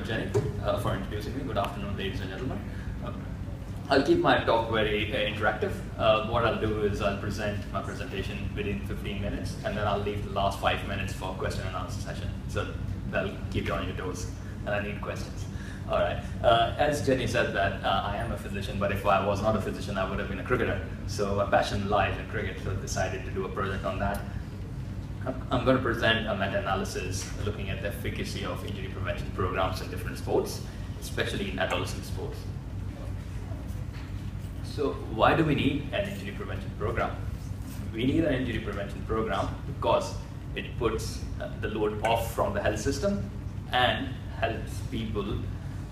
much, Jenny, for introducing me. Good afternoon, ladies and gentlemen. I'll keep my talk very interactive. What I'll do is I'll present my presentation within 15 minutes, and then I'll leave the last 5 minutes for question and answer session. So that'll keep you on your toes, and I need questions. All right. As Jenny said that I am a physician, but if I was not a physician, I would have been a cricketer. So my passion lies in cricket, so I decided to do a project on that. I'm going to present a meta-analysis looking at the efficacy of injury prevention programs in different sports, especially in adolescent sports. So why do we need an injury prevention program? We need an injury prevention program because it puts the load off from the health system and helps people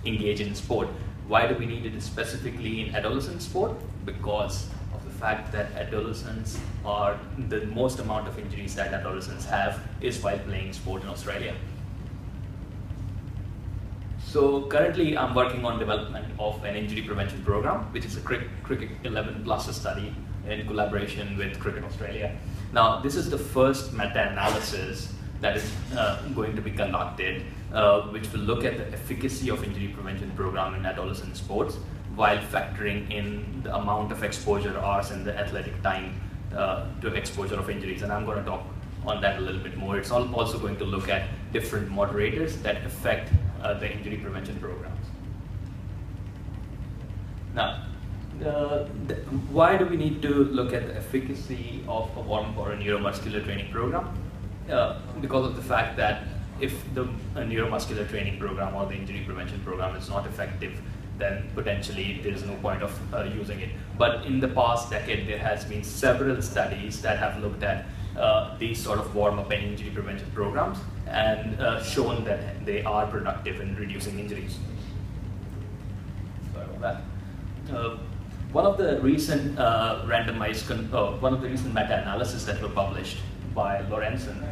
engage in sport. Why do we need it specifically in adolescent sport? Because of the fact that adolescents are, the most amount of injuries that adolescents have is while playing sport in Australia. So currently I'm working on development of an injury prevention program, which is a Cricket 11 Plus study in collaboration with Cricket Australia. Now this is the first meta-analysis that is going to be conducted, which will look at the efficacy of injury prevention program in adolescent sports while factoring in the amount of exposure hours and the athletic time to exposure of injuries. And I'm going to talk on that a little bit more. It's also going to look at different moderators that affect the injury prevention programs. Now, why do we need to look at the efficacy of a warm-up or a neuromuscular training program? Because of the fact that if a neuromuscular training program or the injury prevention program is not effective, then potentially there is no point of using it. But in the past decade, there has been several studies that have looked at these sort of warm-up and injury prevention programs and shown that they are productive in reducing injuries. Sorry about that. One of the recent meta-analysis that were published by Lorenzen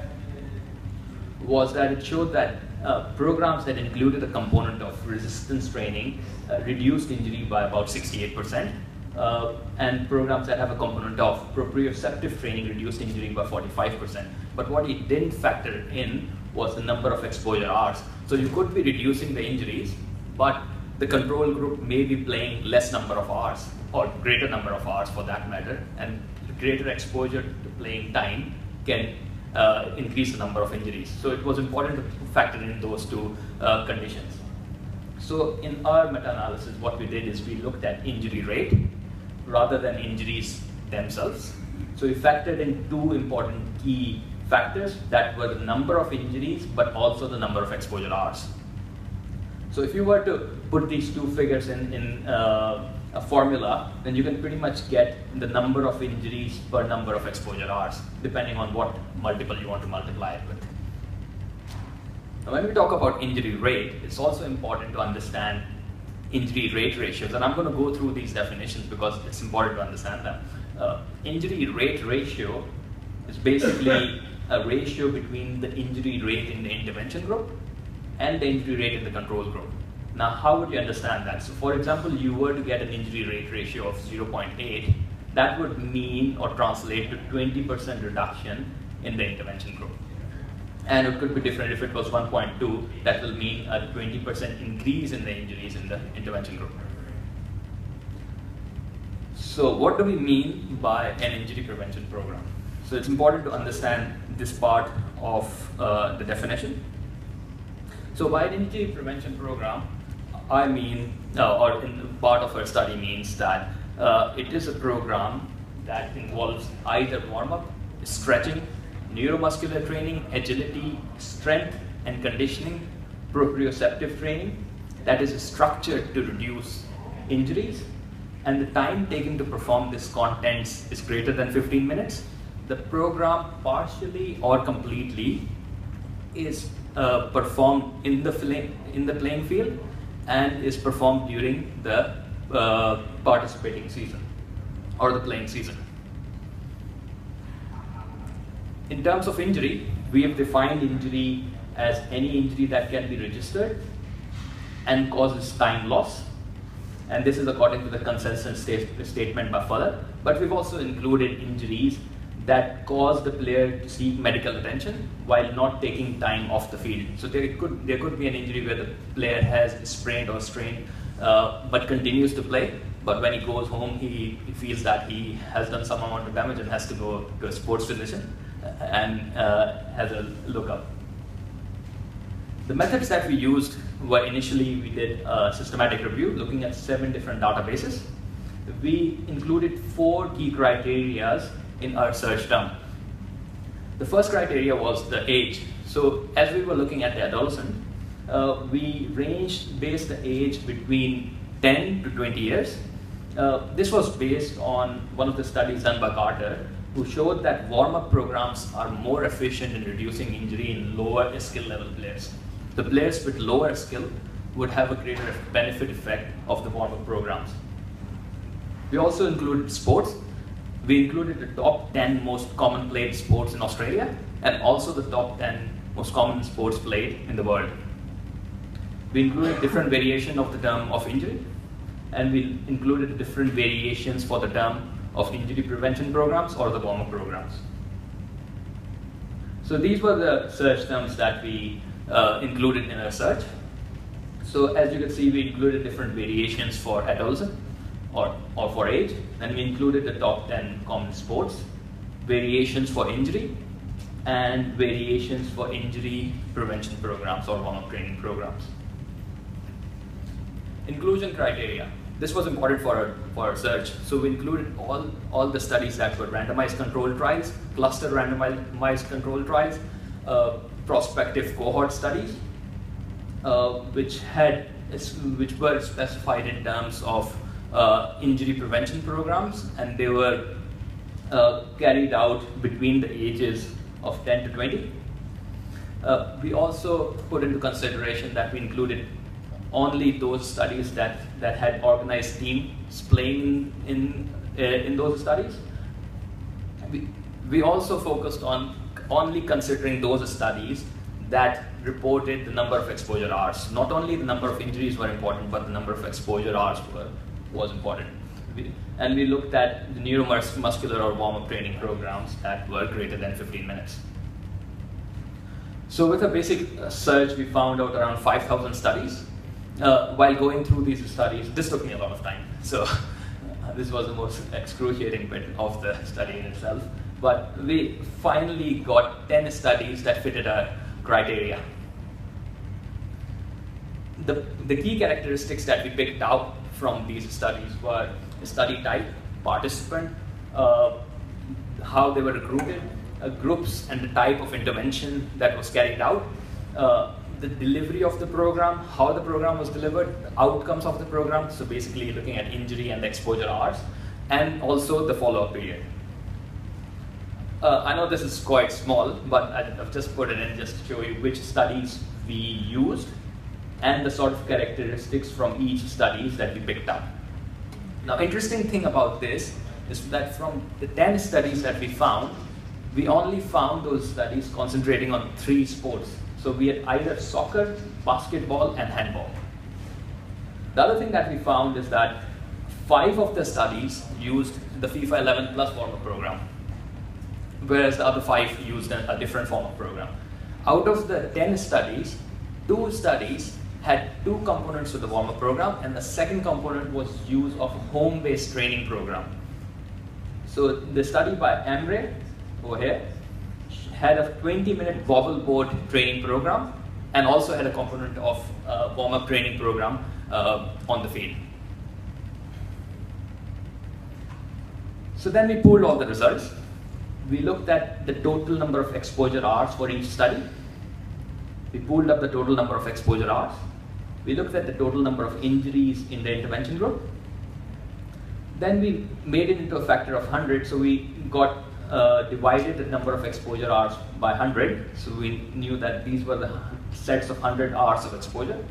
was that it showed that programs that included a component of resistance training reduced injury by about 68%, and programs that have a component of proprioceptive training reduced injury by 45%. But what it didn't factor in was the number of exposure hours. So you could be reducing the injuries, but the control group may be playing less number of hours, or greater number of hours for that matter, and greater exposure to playing time can increase the number of injuries. So it was important to factor in those two conditions. So in our meta-analysis, what we did is we looked at injury rate rather than injuries themselves. So we factored in two important key factors that were the number of injuries, but also the number of exposure hours. So if you were to put these two figures in a formula, then you can pretty much get the number of injuries per number of exposure hours, depending on what multiple you want to multiply it with. Now, when we talk about injury rate, it's also important to understand injury rate ratios, and I'm going to go through these definitions because it's important to understand them. Injury rate ratio is basically a ratio between the injury rate in the intervention group and the injury rate in the control group. Now, how would you understand that? So for example, you were to get an injury rate ratio of 0.8, that would mean or translate to 20% reduction in the intervention group. And it could be different if it was 1.2, that will mean a 20% increase in the injuries in the intervention group. So what do we mean by an injury prevention program? So it's important to understand this part of the definition. So by an injury prevention program, I mean, or in part of our study means that it is a program that involves either warm-up, stretching, neuromuscular training, agility, strength and conditioning, proprioceptive training that is structured to reduce injuries, and the time taken to perform this contents is greater than 15 minutes. The program partially or completely is performed in the playing field and is performed during the participating season or the playing season. In terms of injury, we have defined injury as any injury that can be registered and causes time loss. And this is according to the consensus statement by Fuller. But we've also included injuries that cause the player to seek medical attention while not taking time off the field. So there could be an injury where the player has sprained or strained, but continues to play. But when he goes home, he feels that he has done some amount of damage and has to go to a sports physician and has a lookup. The methods that we used were initially we did a systematic review looking at 7 different databases. We included 4 key criteria in our search term. The first criteria was the age. So as we were looking at the adolescent, we based the age between 10 to 20 years. This was based on one of the studies done by Carter, who showed that warm-up programs are more efficient in reducing injury in lower skill level players. The players with lower skill would have a greater benefit effect of the warm-up programs. We also included sports. We included the top 10 most common played sports in Australia and also the top 10 most common sports played in the world. We included different variation of the term of injury, and we included different variations for the term of injury prevention programs or the warm-up programs. So these were the search terms that we included in our search. So as you can see, we included different variations for adolescent or for age, and we included the top 10 common sports, variations for injury, and variations for injury prevention programs or warm-up training programs. Inclusion criteria. This was important for our search. So we included all the studies that were randomized controlled trials, cluster randomized controlled trials, prospective cohort studies, which were specified in terms of injury prevention programs, and they were carried out between the ages of 10 to 20. We also put into consideration that we included only those studies that had organized teams playing in those studies. We also focused on only considering those studies that reported the number of exposure hours. Not only the number of injuries were important, but the number of exposure hours was important. And we looked at the neuromuscular or warm-up training programs that were greater than 15 minutes. So with a basic search, we found out around 5,000 studies. While going through these studies, this took me a lot of time. So this was the most excruciating bit of the study in itself. But we finally got 10 studies that fitted our criteria. The key characteristics that we picked out from these studies were study type, participant, how they were recruited, groups and the type of intervention that was carried out, the delivery of the program, how the program was delivered, the outcomes of the program, so basically looking at injury and the exposure hours, and also the follow-up period. I know this is quite small, but I've just put it in just to show you which studies we used and the sort of characteristics from each studies that we picked up. Now, interesting thing about this is that from the 10 studies that we found, we only found those studies concentrating on 3 sports. So we had either soccer, basketball, and handball. The other thing that we found is that 5 of the studies used the FIFA 11 plus warm-up program, whereas the other 5 used a different form of program. Out of the 10 studies, 2 studies had 2 components to the warm-up program, and the second component was use of a home-based training program. So the study by Amre over here had a 20-minute wobble board training program and also had a component of warm-up training program on the field. So then we pulled all the results. We looked at the total number of exposure hours for each study. We pulled up the total number of exposure hours. We looked at the total number of injuries in the intervention group. Then we made it into a factor of 100, so we got divided the number of exposure hours by 100. So we knew that these were the sets of 100 hours of exposure.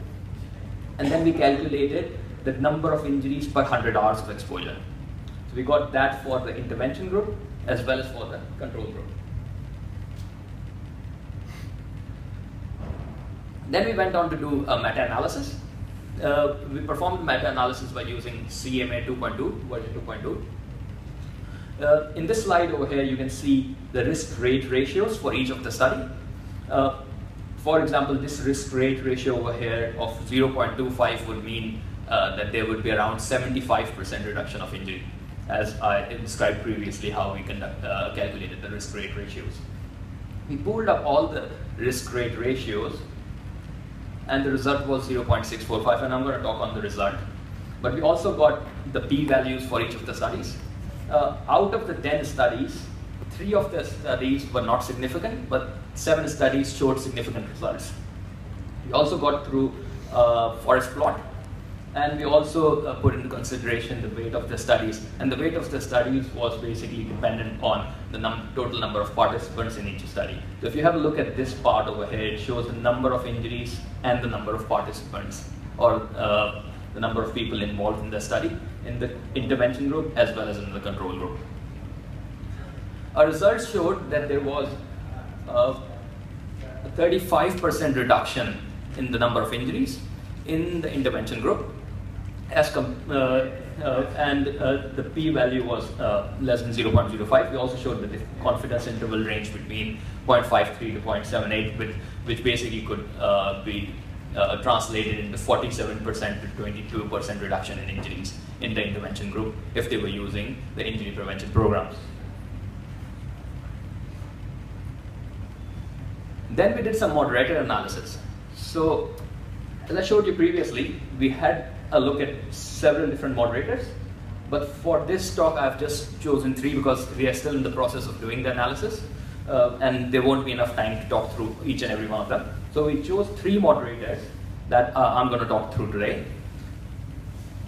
And then we calculated the number of injuries per 100 hours of exposure. So we got that for the intervention group as well as for the control group. Then we went on to do a meta-analysis. We performed meta-analysis by using CMA 2.2, version 2.2. In this slide over here, you can see the risk-rate ratios for each of the study. For example, this risk-rate ratio over here of 0.25 would mean that there would be around 75% reduction of injury, as I described previously how we calculated the risk-rate ratios. We pulled up all the risk-rate ratios, and the result was 0.645, and I'm going to talk on the result. But we also got the p-values for each of the studies. Out of the 10 studies, 3 of the studies were not significant, but 7 studies showed significant results. We also got through forest plot, and we also put into consideration the weight of the studies. And the weight of the studies was basically dependent on the total number of participants in each study. So if you have a look at this part over here, it shows the number of injuries and the number of participants, or the number of people involved in the study, in the intervention group as well as in the control group. Our results showed that there was a 35% reduction in the number of injuries in the intervention group, and the p-value was less than 0.05. We also showed the confidence interval range between 0.53 to 0.78, which basically could be translated into 47% to 22% reduction in injuries in the intervention group if they were using the injury prevention programs. Then we did some moderator analysis. So, as I showed you previously, we had a look at several different moderators, but for this talk I've just chosen 3 because we are still in the process of doing the analysis, and there won't be enough time to talk through each and every one of them. So we chose 3 moderators that I'm going to talk through today.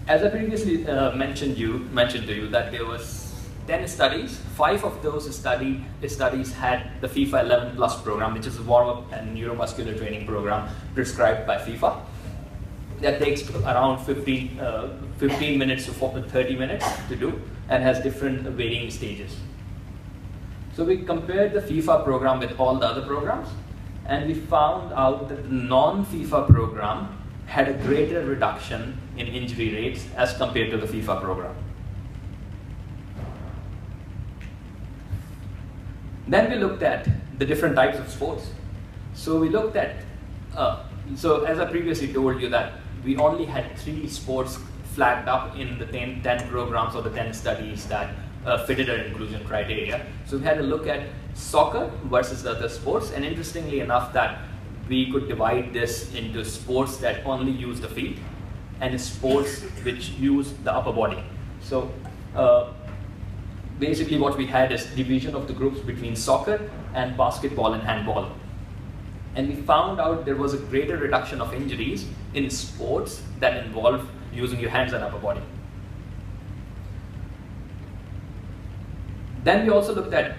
As I previously mentioned to you that there was 10 studies. 5 of those studies had the FIFA 11 Plus program, which is a warm-up and neuromuscular training program prescribed by FIFA. That takes around 15 minutes to 30 minutes to do and has different varying stages. So we compared the FIFA program with all the other programs, and we found out that the non-FIFA program had a greater reduction in injury rates as compared to the FIFA program. Then we looked at the different types of sports. So we looked at, so as I previously told you that we only had 3 sports flagged up in the 10 programs or the 10 studies that fitted our inclusion criteria. So we had a look at soccer versus other sports, and interestingly enough that we could divide this into sports that only use the feet and sports which use the upper body. So basically what we had is division of the groups between soccer and basketball and handball. And we found out there was a greater reduction of injuries in sports that involve using your hands and upper body. Then we also looked at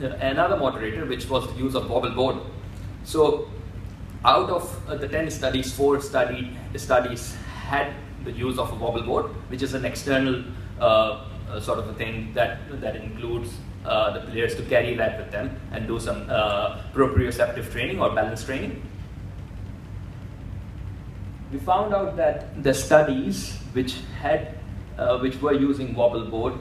another moderator, which was the use of wobble board. So out of the 10 studies, 4 studies had the use of a wobble board, which is an external sort of a thing that includes the players to carry that with them and do some proprioceptive training or balance training. We found out that the studies which were using wobble board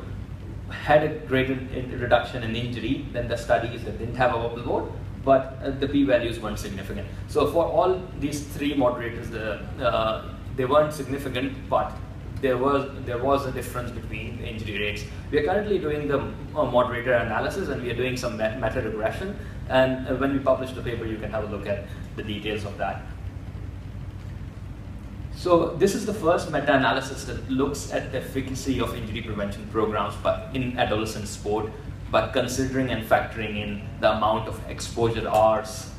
had a greater reduction in injury than the studies that didn't have a wobble board, but the p-values weren't significant. So for all these 3 moderators, they weren't significant, but there was a difference between the injury rates. We are currently doing the moderator analysis, and we are doing some meta regression, and when we publish the paper you can have a look at the details of that. So this is the first meta-analysis that looks at the efficacy of injury prevention programs in adolescent sport, but considering and factoring in the amount of exposure hours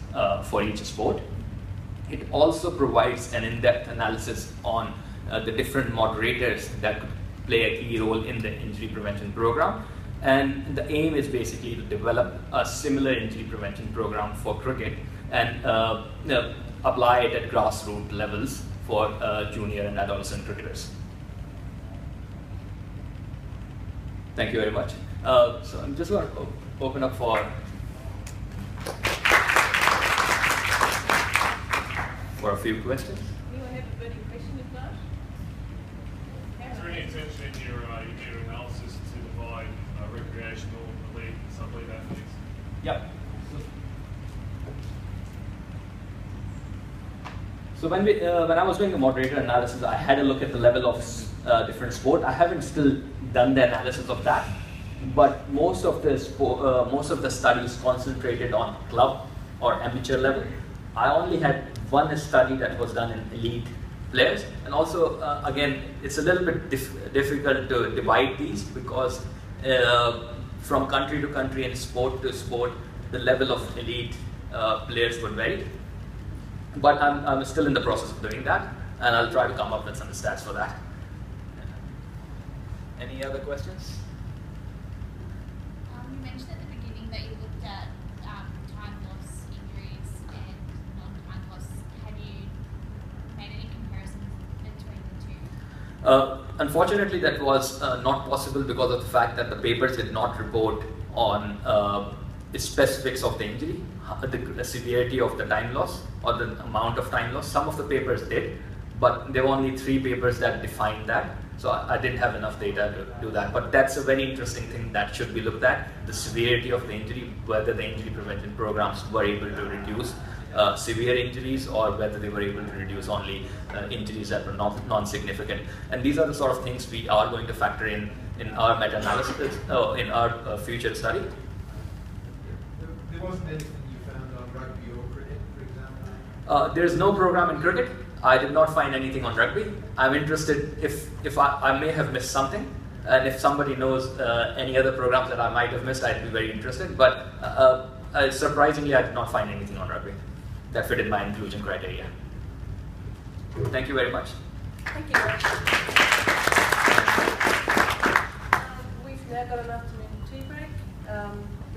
for each sport. It also provides an in-depth analysis on the different moderators that could play a key role in the injury prevention program. And the aim is basically to develop a similar injury prevention program for cricket and apply it at grassroots levels for junior and adolescent cricketers. Thank you very much. So I'm just going to open up for a few questions. Anyone have a burning question, if not? Is there any intention in your analysis to divide recreational, elite, sub-elite athletes? Yep. So when I was doing the moderator analysis, I had a look at the level of different sport. I haven't still done the analysis of that, but most of the studies concentrated on club or amateur level. I only had one study that was done in elite players, and also again, it's a little bit difficult to divide these because from country to country and sport to sport, the level of elite players would vary. But I'm still in the process of doing that, and I'll try to come up with some stats for that. Any other questions? You mentioned at the beginning that you looked at time loss injuries and non-time loss. Have you made any comparisons between the two? Unfortunately, that was not possible because of the fact that the papers did not report on the specifics of the injury, the severity of the time loss or the amount of time loss. Some of the papers did, but there were only 3 papers that defined that. So I didn't have enough data to do that. But that's a very interesting thing that should be looked at, the severity of the injury, whether the injury prevention programs were able to reduce severe injuries or whether they were able to reduce only injuries that were non-significant. And these are the sort of things we are going to factor in our meta-analysis, in our future study. There wasn't anything you found on rugby or cricket, for example? There's no program in cricket. I did not find anything on rugby. I'm interested if I may have missed something, and if somebody knows any other programs that I might have missed, I'd be very interested. But surprisingly, I did not find anything on rugby that fitted my inclusion criteria. Thank you very much. Thank you. We've now got an afternoon tea break.